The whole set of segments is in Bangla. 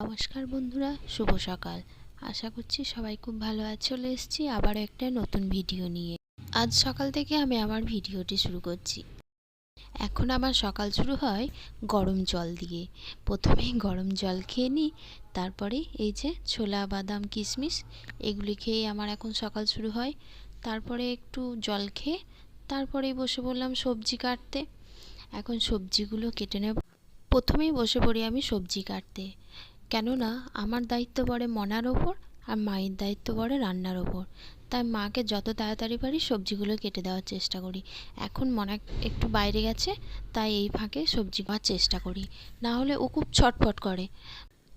নমস্কার বন্ধুরা, শুভ সকাল। আশা করছি সবাই খুব ভালো আছে। চলে এসেছি আবারও একটা নতুন ভিডিও নিয়ে। আজ সকাল থেকে আমি আমার ভিডিওটি শুরু করছি। এখন আমার সকাল শুরু হয় গরম জল দিয়ে। প্রথমেই গরম জল খেয়ে নিই, তারপরে এই যে ছোলা, বাদাম, কিশমিশ এগুলি খেয়ে আমার এখন সকাল শুরু হয়। তারপরে একটু জল খেয়ে তারপরেই বসে পড়লাম সবজি কাটতে। এখন সবজিগুলো কেটে নেব। প্রথমেই বসে পড়ি আমি সবজি কাটতে, কেননা আমার দায়িত্ব পড়ে মনার ওপর আর মায়ের দায়িত্ব পড়ে রান্নার ওপর। তাই মাকে যত তাড়াতাড়ি পারি সবজিগুলো কেটে দেওয়ার চেষ্টা করি। এখন মনা একটু বাইরে গেছে, তাই এই ফাঁকে সবজি কাটার চেষ্টা করি, না হলে ও খুব ছটফট করে।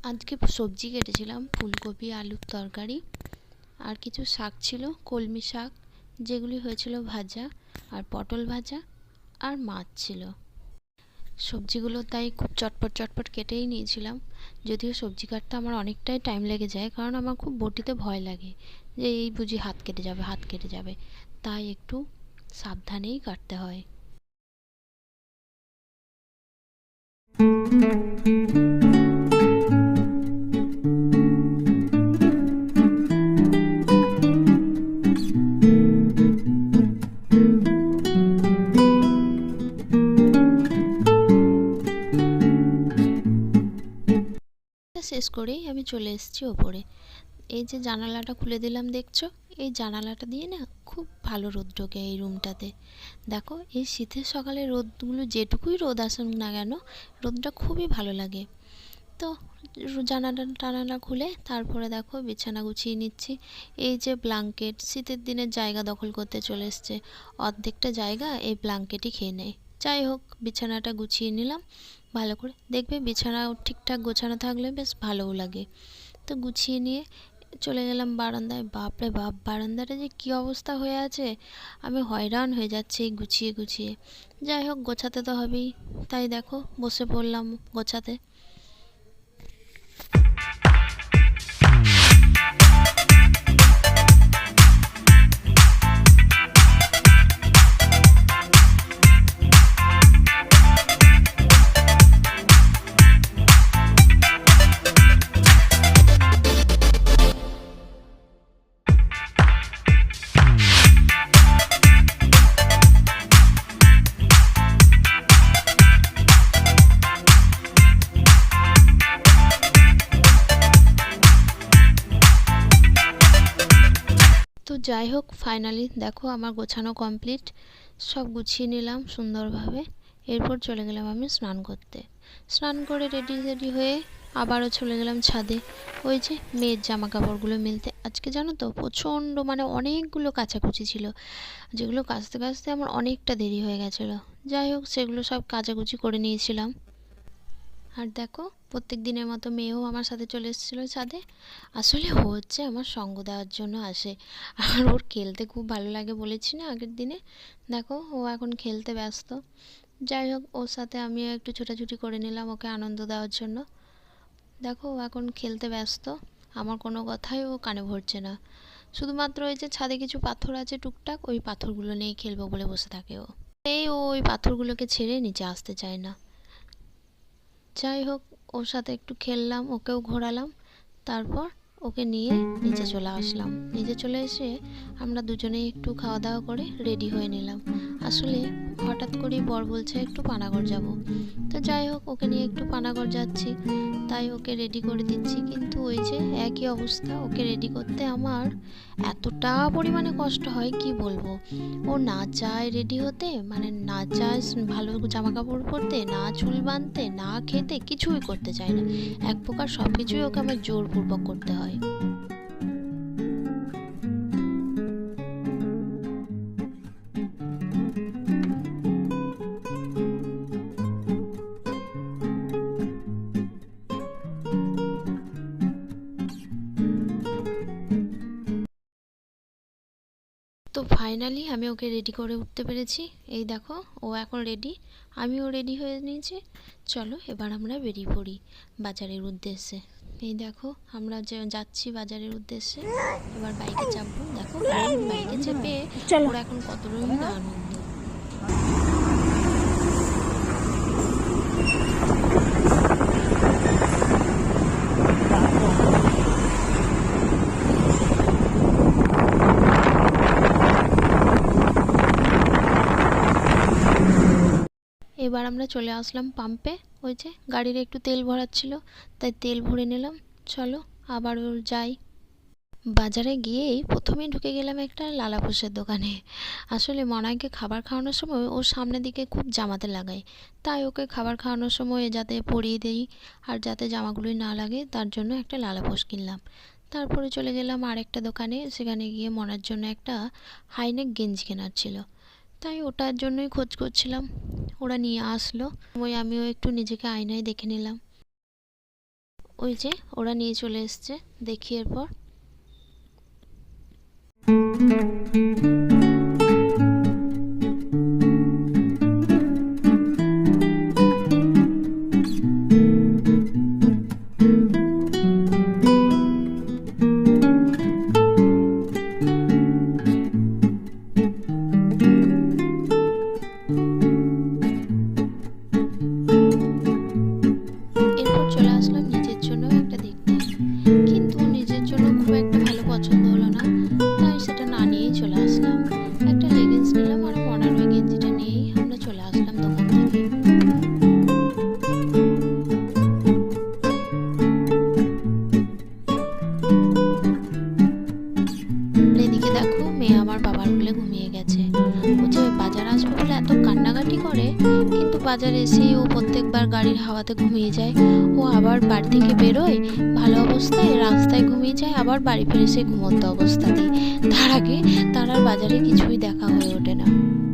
আজকে সবজি কেটেছিলাম ফুলকপি, আলুর তরকারি, আর কিছু শাক ছিল, কলমি শাক, যেগুলি হয়েছিল ভাজা, আর পটল ভাজা, আর মাছ ছিল। সবজিগুলো তাই খুব চটপট চটপট কেটেই নিয়েছিলাম। যদিও সবজি কাটতে আমার অনেকটাই টাইম লেগে যায়, কারণ আমার খুব বটিতে ভয় লাগে যে এই বুঝি হাত কেটে যাবে, হাত কেটে যাবে, তাই একটু সাবধানেই কাটতে হয়। শেষ করেই আমি চলে এসেছি ওপরে। এই যে জানালাটা খুলে দিলাম দেখছো, এই জানালাটা দিয়ে না খুব ভালো রোদ ঢোকে এই রুমটাতে। দেখো, এই শীতের সকালে রোদগুলো, যেটুকুই রোদ আসুক না কেন, রোদটা খুবই ভালো লাগে। তো জানালা টানালা খুলে তারপরে দেখো বিছানা গুছিয়ে নিচ্ছি। এই যে ব্ল্যাঙ্কেট, শীতের দিনের জায়গা দখল করতে চলে এসছে, অর্ধেকটা জায়গা এই ব্ল্যাঙ্কেটই খেয়ে নেয়। যাই হোক, বিছানাটা গুছিয়ে নিলাম ভালো করে। দেখবে বিছানা ঠিকঠাক গোছানো থাকলে বেশ ভালোও লাগে। তো গুছিয়ে নিয়ে চলে গেলাম বারান্দায়। বাপরে বাপ, বারান্দাটা যে কী অবস্থা হয়ে আছে, আমি হয়রান হয়ে যাচ্ছি এই গুছিয়ে গুছিয়ে। যাই হোক, গোছাতে তো হবেই, তাই দেখো বসে পড়লাম গোছাতে। তো যাই হোক, ফাইনালি দেখো আমার গোছানো কমপ্লিট। সব গুছিয়ে নিলাম সুন্দরভাবে। এরপর চলে গেলাম আমি স্নান করতে। স্নান করে রেডি হয়ে আবারও চলে গেলাম ছাদে, ওই যে মেয়ের জামা কাপড়গুলো মেলতে। আজকে জানো তো প্রচণ্ড, মানে অনেকগুলো কাচাকুচি ছিল, যেগুলো কাচতে কাচতে আমার অনেকটা দেরি হয়ে গেছিলো। যাই হোক, সেগুলো সব কাচাকুচি করে নিয়েছিলাম। আর দেখো, প্রত্যেক দিনের মতো মেয়েও আমার সাথে চলে এসেছিলো ছাদে। আসলে ও হচ্ছে আমার সঙ্গ দেওয়ার জন্য আসে, আর ওর খেলতে খুব ভালো লাগে বলেছি না আগের দিনে। দেখো, ও এখন খেলতে ব্যস্ত। যাই হোক, ওর সাথে আমিও একটু ছোটাছুটি করে নিলাম ওকে আনন্দ দেওয়ার জন্য। দেখো, ও এখন খেলতে ব্যস্ত, আমার কোনো কথাই ও কানে ভরছে না। শুধুমাত্র ওই যে ছাদে কিছু পাথর আছে টুকটাক, ওই পাথরগুলো নিয়ে খেলবো বলে বসে থাকে ও। ও ওই পাথরগুলোকে ছেড়ে নিচে আসতে চায় না। যাই হোক, ওর সাথে একটু খেললাম, ওকেও ঘোরালাম, তারপর ওকে নিয়ে নিচে চলে আসলাম। নিচে চলে এসে আমরা দুজনেই একটু খাওয়া দাওয়া করে রেডি হয়ে নিলাম। আসলে হঠাৎ করেই বর বলছে একটু পানাগড় যাব। তো যাই হোক, ওকে নিয়ে একটু পানাগড় যাচ্ছি, তাই ওকে রেডি করে দিচ্ছি। কিন্তু ওই যে একই অবস্থা, ওকে রেডি করতে আমার এতটা পরিমাণে কষ্ট হয় কি বলবো। ও না চায় রেডি হতে, মানে না চায় ভালো জামা কাপড় পরতে, না চুল বাঁধতে, না খেতে, কিছুই করতে চায় না। এক প্রকার সব কিছুই ওকে আমার জোরপূর্বক করতে হয়। তো ফাইনালি আমি ওকে রেডি করে উঠতে পেরেছি। এই দেখো, ও এখন রেডি, আমিও রেডি হয়ে নিয়েছি। চলো এবার আমরা বেরিয়ে পড়ি বাজারের উদ্দেশ্যে। এই দেখো, আমরা যাচ্ছি বাজারের উদ্দেশ্যে। এবার বাইকে চাপবো। দেখো, বাইকে চেপে ওরা এখন কত রকম আনন্দ। এবার আমরা চলে আসলাম পাম্পে। ওই যে গাড়ির একটু তেল ভরাচ্ছিল, তাই তেল ভরে নিলাম। চলো আবারও যাই। বাজারে গিয়েই প্রথমেই ঢুকে গেলাম একটা লালাপোসের দোকানে। আসলে মনাইকে খাবার খাওয়ানোর সময় ওর সামনের দিকে খুব জামাতে লাগাই, তাই ওকে খাবার খাওয়ানোর সময় যাতে পরিয়ে দিই আর যাতে জামাগুলোই না লাগে তার জন্য একটা লালাপোস কিনলাম। তারপরে চলে গেলাম আরেকটা দোকানে, সেখানে গিয়ে মনার জন্য একটা হাইনেক গেঞ্জি কেনার ছিল, তাই ওটার জন্যই খোঁজ করছিলাম। ওরা নিয়ে আসলো, ওই আমিও একটু নিজেকে আয়নায় দেখে নিলাম। ওই যে ওরা নিয়ে চলে এসছে, দেখি এরপর। এরপর চলে আসলাম নিজের জন্য একটা দেখতে, কিন্তু নিজের জন্য খুব একটা ভালো পছন্দ হলো না, তাই সেটা না নিয়েই চলে আসলাম। একটা লেগিংস নিলাম আর মনার ওই গেঞ্জিটা নিয়েই আমরা চলে আসলাম দোকান থেকে। এদিকে দেখো মেয়ে আমার বাবার কোলে ঘুমিয়ে গেছে। ও যে বাজার আসবে বলে এত কান্নাকাটি করে, কিন্তু বাজারে এসে ও প্রত্যেকবার গাড়ির হাওয়াতে ঘুমিয়ে যায়। ও আবার বাড়ি থেকে বেরোয় ভালো অবস্থায়, রাস্তায় ঘুমিয়ে যায়, আবার বাড়ি ফিরে সে ঘুমন্ত অবস্থাতেই। তার আগে তার আর বাজারে কিছুই দেখা হয়ে ওঠে না।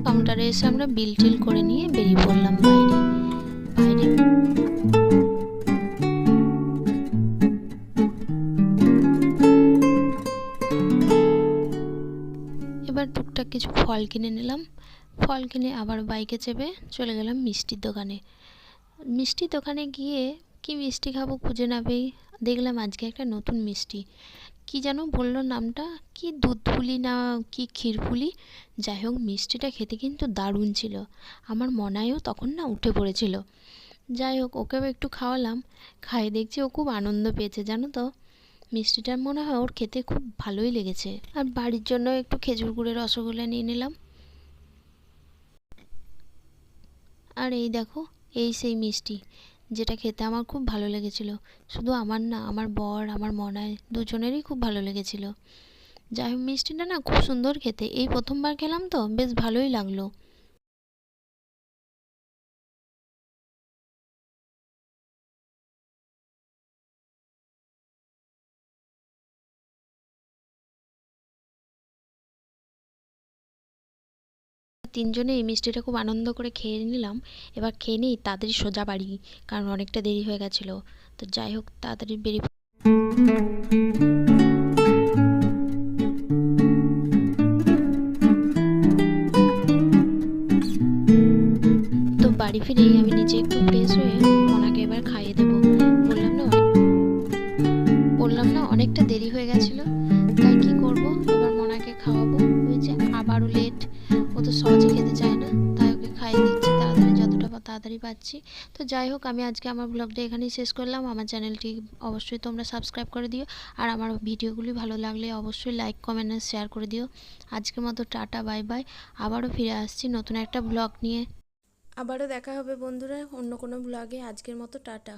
কাউন্টারে এসে আমরা বিল টিল করে নিয়ে বেরিয়ে পড়লাম বাইরে। এবার টুকটাক কিছু ফল কিনে নিলাম। ফল কিনে আবার বাইকে চেপে চলে গেলাম মিষ্টির দোকানে। মিষ্টির দোকানে গিয়ে কি মিষ্টি খাবো খুঁজে না পেয়ে দেখলাম আজকে একটা নতুন মিষ্টি, কি যেন বললো নামটা, কি দুধপুলি না কি ক্ষীরপুলি, যাই হোক মিষ্টিটা খেতে কিন্তু দারুণ ছিল। আমার মনায়ও তখন না উঠে পড়েছিল। যাই হোক ওকেও একটু খাওয়ালাম, খাইয়ে দেখছি ও খুব আনন্দ পেয়েছে জানো তো। মিষ্টিটা মনে হয় ওর খেতে খুব ভালোই লেগেছে। আর বাড়ির জন্য একটু খেজুর গুড়ের রসগোল্লা নিয়ে নিলাম। আর এই দেখো, এই সেই মিষ্টি যেটা খেতে আমার খুব ভালো লেগেছিল। শুধু আমার না, আমার বর আমার মনায় দুজনেরই খুব ভালো লেগেছিল। যাই হোক মিষ্টিটা না খুব সুন্দর খেতে, এই প্রথমবার খেলাম তো বেশ ভালোই লাগলো। 3 জনে এই মিষ্টিটা খুব আনন্দ করে খেয়ে নিলাম। এবার খেয়ে নিই তাড়াতাড়ি সোজা বাড়ি, কারণ অনেকটা দেরি হয়ে গেছিলো। তো যাই হোক তাড়াতাড়ি বেরিয়ে তো বাড়ি ফিরেই আমি নিজে একটু ফ্রেশ হয়ে ওনাকে এবার খাইয়ে দেবো। বললাম না অনেকটা দেরি হয়ে গেছিলো, তাই কি করব, এবার মনাকে খাওয়াবো। ওই যে আবারও লেট, ও তো সহজে খেতে চায় না, তাই ওকে খাইয়ে দিচ্ছি তাড়াতাড়ি যতটা তাড়াতাড়ি পাচ্ছি। তো যাই হোক আমি আজকে আমার ব্লগটা এখানেই শেষ করলাম। আমার চ্যানেলটি অবশ্যই তোমরা সাবস্ক্রাইব করে দিও, আর আমার ভিডিওগুলি ভালো লাগলে অবশ্যই লাইক কমেন্ট আর শেয়ার করে দিও। আজকের মতো টাটা বাই বাই, আবারও ফিরে আসছি নতুন একটা ব্লগ নিয়ে। আবারও দেখা হবে বন্ধুরা অন্য কোনো ব্লগে। আজকের মতো টাটা।